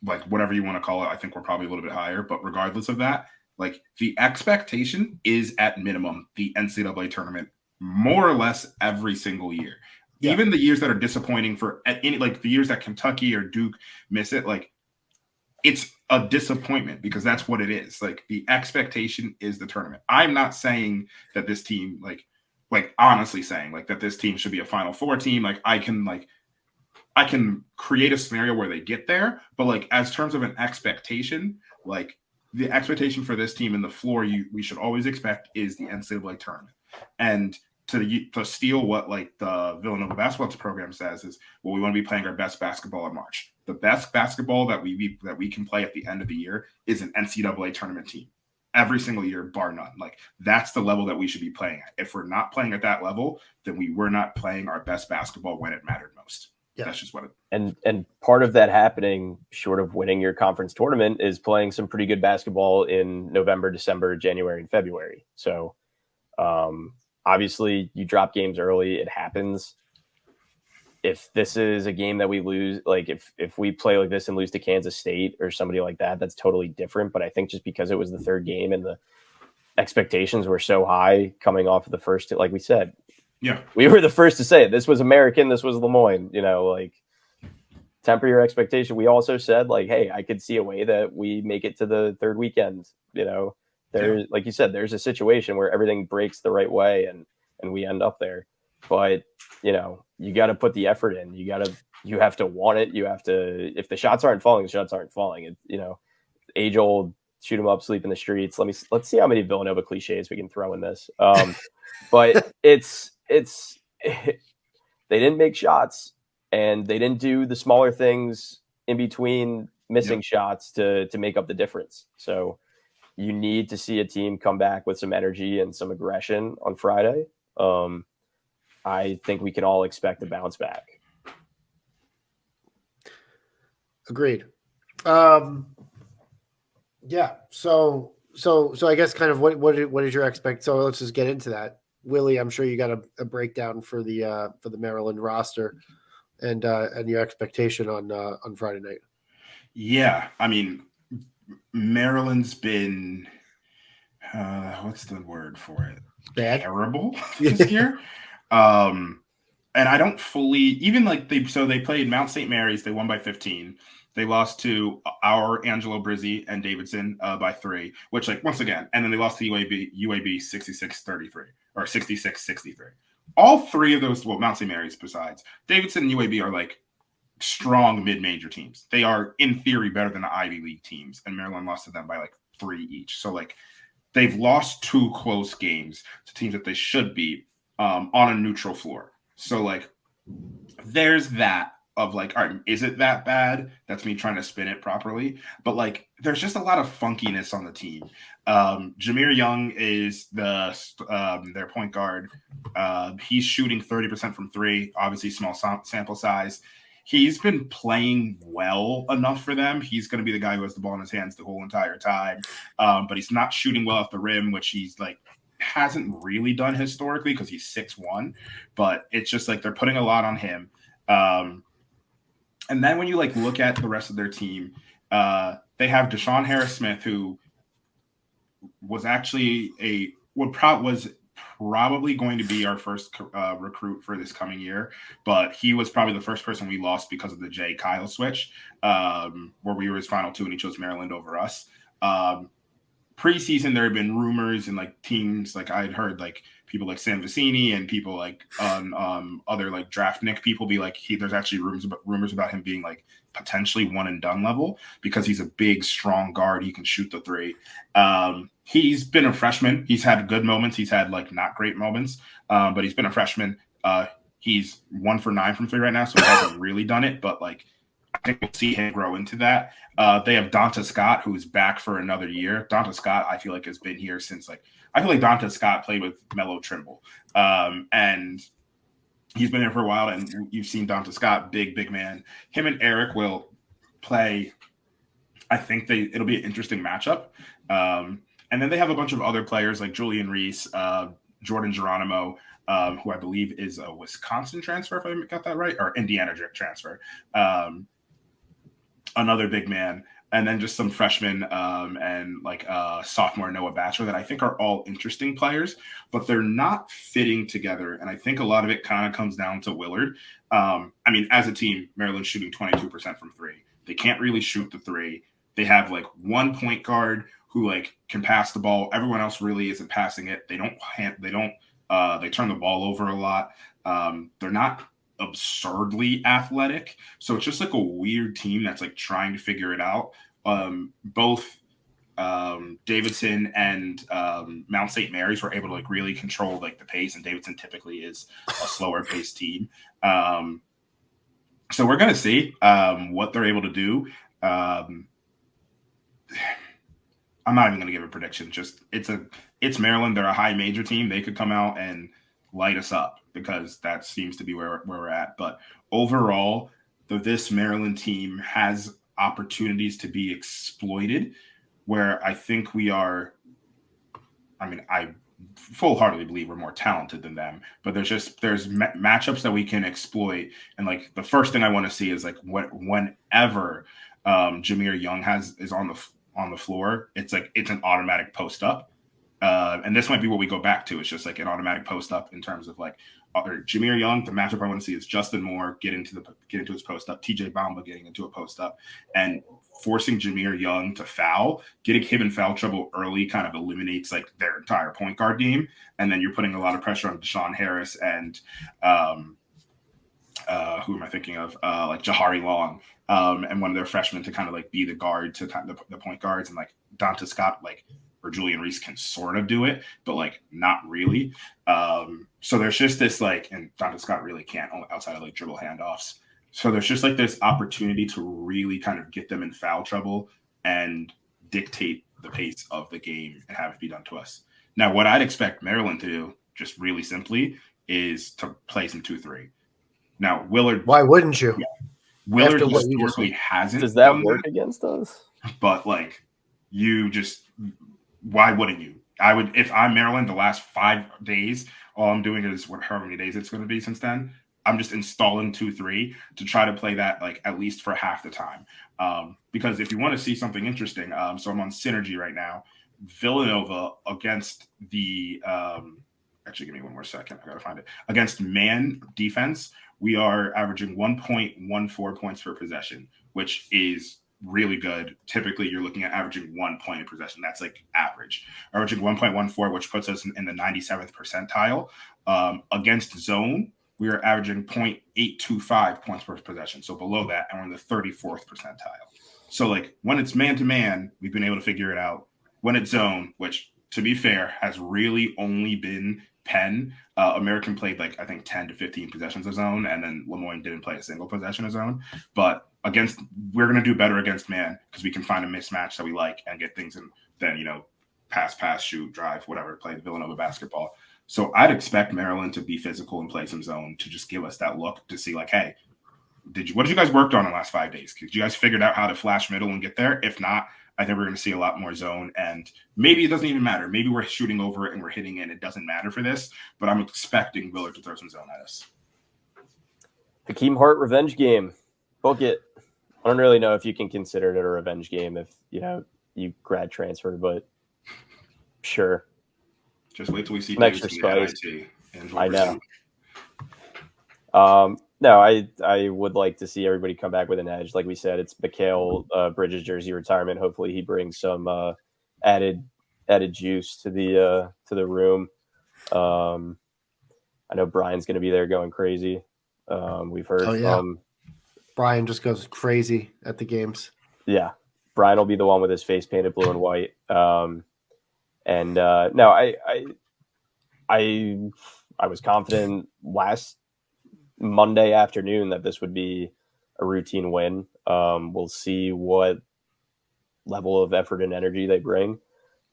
like whatever you want to call it, I think we're probably a little bit higher, but regardless of that, like, the expectation is at minimum the NCAA tournament more or less every single year. Yeah. Even the years that are disappointing the years that Kentucky or Duke miss it, like, it's a disappointment because that's what it is. Like, the expectation is the tournament. I'm not saying that this team, like, like honestly saying like that this team should be a Final Four team. Like I can create a scenario where they get there, but like as terms of an expectation, like the expectation for this team and the floor we should always expect is the NCAA tournament. And to steal what like the Villanova basketball program says is, well, we want to be playing our best basketball in March. The best basketball that we can play at the end of the year is an NCAA tournament team every single year, bar none. Like that's the level that we should be playing at. If we're not playing at that level, then we were not playing our best basketball when it mattered most. Yeah. That's just what it. And part of that happening, short of winning your conference tournament, is playing some pretty good basketball in November, December, January, and February. So obviously you drop games early, it happens. If this is a game that we lose, like if we play like this and lose to Kansas State or somebody like that, that's totally different. But I think just because it was the third game and the expectations were so high coming off of the first, like we said, yeah, we were the first to say it. This was American. This was Lemoyne. Like temper your expectation. We also said like, hey, I could see a way that we make it to the third weekend. There's like you said, there's a situation where everything breaks the right way and we end up there. But you got to put the effort in. You have to want it. You have to. If the shots aren't falling, the shots aren't falling. Age old. Shoot them up, sleep in the streets. Let's see how many Villanova cliches we can throw in this. But they didn't make shots and they didn't do the smaller things in between missing shots to make up the difference. So you need to see a team come back with some energy and some aggression on Friday. I think we can all expect a bounce back. Agreed. Yeah. So I guess kind of what is your expect? So let's just get into that. Willie, I'm sure you got a breakdown for the Maryland roster and your expectation on Friday night. Yeah, I mean, Maryland's been what's the word for it? Bad, terrible this year. And I don't fully even like they played Mount St. Mary's. They won by 15. They lost to our Angelo Brizzi and Davidson by 3, which like once again, and then they lost to UAB 66-33 or 66-63. All three of those, well, Mount St. Mary's besides Davidson and UAB are like strong mid-major teams. They are in theory better than the Ivy League teams, and Maryland lost to them by like 3 each. So like they've lost 2 close games to teams that they should beat on a neutral floor. So like there's that. Of like, all right, is it that bad? That's me trying to spin it properly. But like, there's just a lot of funkiness on the team. Jameer Young is their point guard. He's shooting 30% from 3, obviously small sample size. He's been playing well enough for them. He's going to be the guy who has the ball in his hands the whole entire time. But he's not shooting well off the rim, which he's like, hasn't really done historically because he's 6'1", but it's just like they're putting a lot on him. And then when you like look at the rest of their team, they have Deshaun Harris-Smith, who was actually was probably going to be our first recruit for this coming year, but he was probably the first person we lost because of the Jay Kyle switch, where we were his final 2 and he chose Maryland over us. Preseason, there have been rumors and like teams, like I had heard like people like Sam Vecini and people like other like draft Nick people be like, there's actually rumors about him being like potentially one and done level because he's a big, strong guard. He can shoot the 3. He's been a freshman. He's had good moments. He's had like not great moments, but he's been a freshman. He's 1 for 9 from 3 right now, so he hasn't really done it, but like I think we'll see him grow into that. They have Donta Scott, who's back for another year. Donta Scott, I feel like, has been here since I feel like Donta Scott played with Melo Trimble. And he's been there for a while, and you've seen Donta Scott, big man. Him and Eric will play. I think it'll be an interesting matchup. And then they have a bunch of other players like Julian Reese, Jordan Geronimo, who I believe is a Wisconsin transfer, if I got that right, or Indiana transfer. Another big man, and then just some freshmen and like sophomore Noah Batcher that I think are all interesting players, but they're not fitting together. And I think a lot of it kind of comes down to Willard. I mean, as a team, Maryland's shooting 22% from 3. They can't really shoot the 3. They have like one point guard who like can pass the ball. Everyone else really isn't passing it. They don't They turn the ball over a lot. They're not absurdly athletic, so it's just like a weird team that's like trying to figure it out. Both Davidson and Mount St. Mary's were able to like really control like the pace, and Davidson typically is a slower paced team. So we're gonna see what they're able to do. I'm not even gonna give a prediction. Just it's Maryland. They're a high major team. They could come out and light us up because that seems to be where we're at. But overall, this Maryland team has opportunities to be exploited, where I think we are. I mean, I full-heartedly believe we're more talented than them, but there's matchups that we can exploit. And like the first thing I want to see is like whenever Jameer Young is on the floor, it's an automatic post up. And this might be what we go back to. It's just like an automatic post up in terms of like Jameer Young. The matchup I want to see is Justin Moore get into his post up, TJ Bamba getting into a post up, and forcing Jameer Young to foul. Getting him in foul trouble early kind of eliminates like their entire point guard game, and then you're putting a lot of pressure on Deshaun Harris and who am I thinking of? Like Jahari Long and one of their freshmen to kind of like be the guard to the point guards, and like Donta Scott or Julian Reese can sort of do it, but like not really. So there's just this and Donta Scott really can't outside of like dribble handoffs. So there's just like this opportunity to really kind of get them in foul trouble and dictate the pace of the game and have it be done to us. Now, what I'd expect Maryland to do, just really simply, is to play some 2-3. Now, Willard. Why wouldn't you? Yeah, Willard historically hasn't. Does that work against us? But why wouldn't you? I would, if I'm Maryland, the last 5 days, all I'm doing is however many days it's going to be since then. I'm just installing 2-3 to try to play that at least for half the time. Because if you want to see something interesting, so I'm on Synergy right now. Villanova against the actually give me one more second. I gotta find it. Against man defense, we are averaging 1.14 points per possession, which is really good. Typically, you're looking at averaging 1 point in possession. That's like average. Averaging 1.14, which puts us in the 97th percentile. Against zone, we are averaging 0.825 points per possession. So below that, and we're in the 34th percentile. So when it's man-to-man, we've been able to figure it out. When it's zone, which, to be fair, has really only been Penn. American played I think 10 to 15 possessions of zone, and then Lemoyne didn't play a single possession of zone. But we're going to do better against man because we can find a mismatch that we like and get things in. Then pass, shoot, drive, whatever. Play the Villanova basketball. So I'd expect Maryland to be physical and play some zone to just give us that look to see hey, what did you guys worked on in the last 5 days? Did you guys figured out how to flash middle and get there? If not, I think we're going to see a lot more zone, and maybe it doesn't even matter. Maybe we're shooting over it and we're hitting it. It doesn't matter for this, but I'm expecting Willard to throw some zone at us. Hakeem Hart revenge game. Book it. I don't really know if you can consider it a revenge game if you grad transfer, but sure. Just wait till we see extra spice. I know. No, I would like to see everybody come back with an edge. Like we said, it's Mikal Bridges jersey retirement. Hopefully, he brings some added juice to the room. I know Brian's going to be there going crazy. We've heard from Brian just goes crazy at the games. Yeah, Brian will be the one with his face painted blue and white. And no, I was confident last Monday afternoon that this would be a routine win. We'll see what level of effort and energy they bring.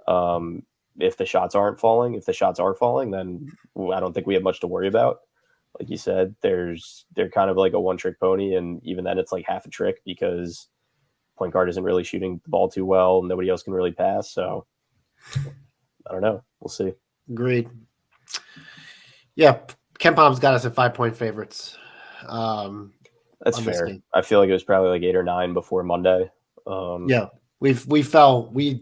If the shots aren't falling, if the shots are falling, then I don't think we have much to worry about. Like you said, they're kind of like a one-trick pony, and even then it's half a trick because point guard isn't really shooting the ball too well. Nobody else can really pass, so I don't know. We'll see. Agreed. Yeah, Ken Palm's got us at 5-point favorites. That's fair. I feel like it was probably 8 or 9 before Monday. Yeah, we fell way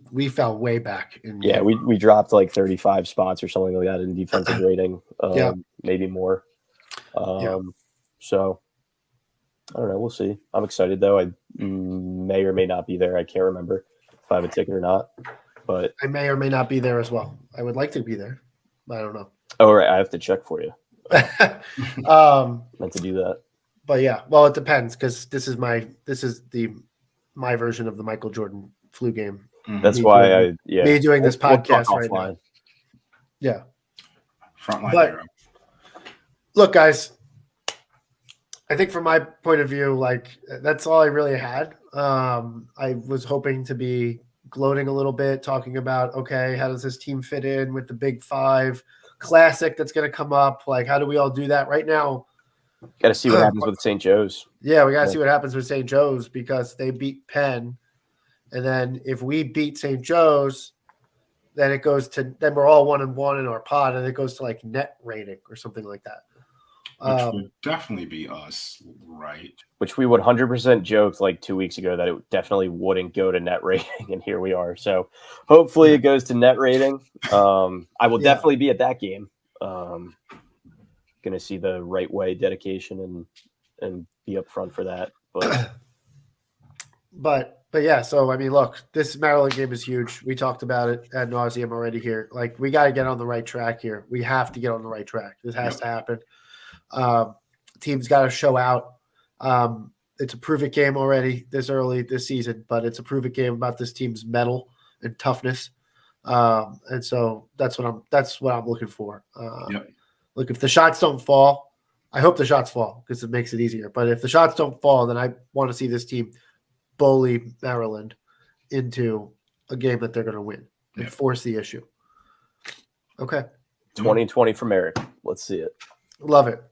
back. We dropped 35 spots or something like that in defensive rating. Maybe more. So I don't know. We'll see. I'm excited though. I may or may not be there. I can't remember if I have a ticket or not. But I may or may not be there as well. I would like to be there, but I don't know. Oh, right. I have to check for you. Meant to do that. But yeah, well, it depends because this is my version of the Michael Jordan flu game. That's me why doing, me doing this podcast right offline. now. Yeah, Frontline but hero. Look, guys, I think from my point of view, like that's all I really had. I was hoping to be gloating a little bit, talking about, okay, how does this team fit in with the Big Five Classic that's going to come up? Like, how do we all do that right now? Got to see what happens with St. Joe's. Yeah, we got to see what happens with St. Joe's because they beat Penn. And then if we beat St. Joe's, then then we're all 1-1 in our pod, and it goes to like net rating or something like that. Which would definitely be us, right? Which we would 100% joked like 2 weeks ago that it definitely wouldn't go to net rating, and here we are. So hopefully it goes to net rating. I will definitely be at that game. Going to see the right way dedication and be up front for that. But yeah, so I mean, look, this Maryland game is huge. We talked about it ad nauseum already here. Like, we got to get on the right track here. We have to get on the right track. This has to happen. Team's got to show out. It's a prove it game already this early this season, but it's a prove it game about this team's mettle and toughness. And so that's what I'm looking for. Look, if the shots don't fall, I hope the shots fall because it makes it easier. But if the shots don't fall, then I want to see this team bully Maryland into a game that they're going to win and force the issue. Okay. 2020 from Eric. Let's see it. Love it.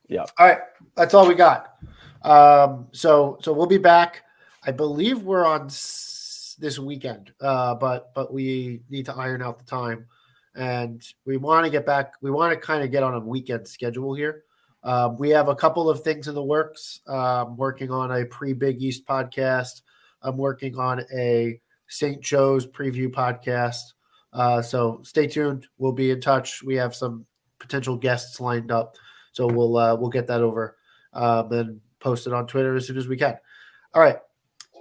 Yeah. All right. That's all we got. So we'll be back. I believe we're on this weekend, but we need to iron out the time, and we want to get back. We want to kind of get on a weekend schedule here. We have a couple of things in the works. Working on a pre-Big East podcast. I'm working on a St. Joe's preview podcast. So stay tuned. We'll be in touch. We have some potential guests lined up, so we'll get that over and post it on Twitter as soon as we can. All right,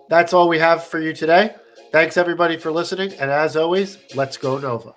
that's all we have for you today. Thanks everybody for listening, and as always, let's go Nova.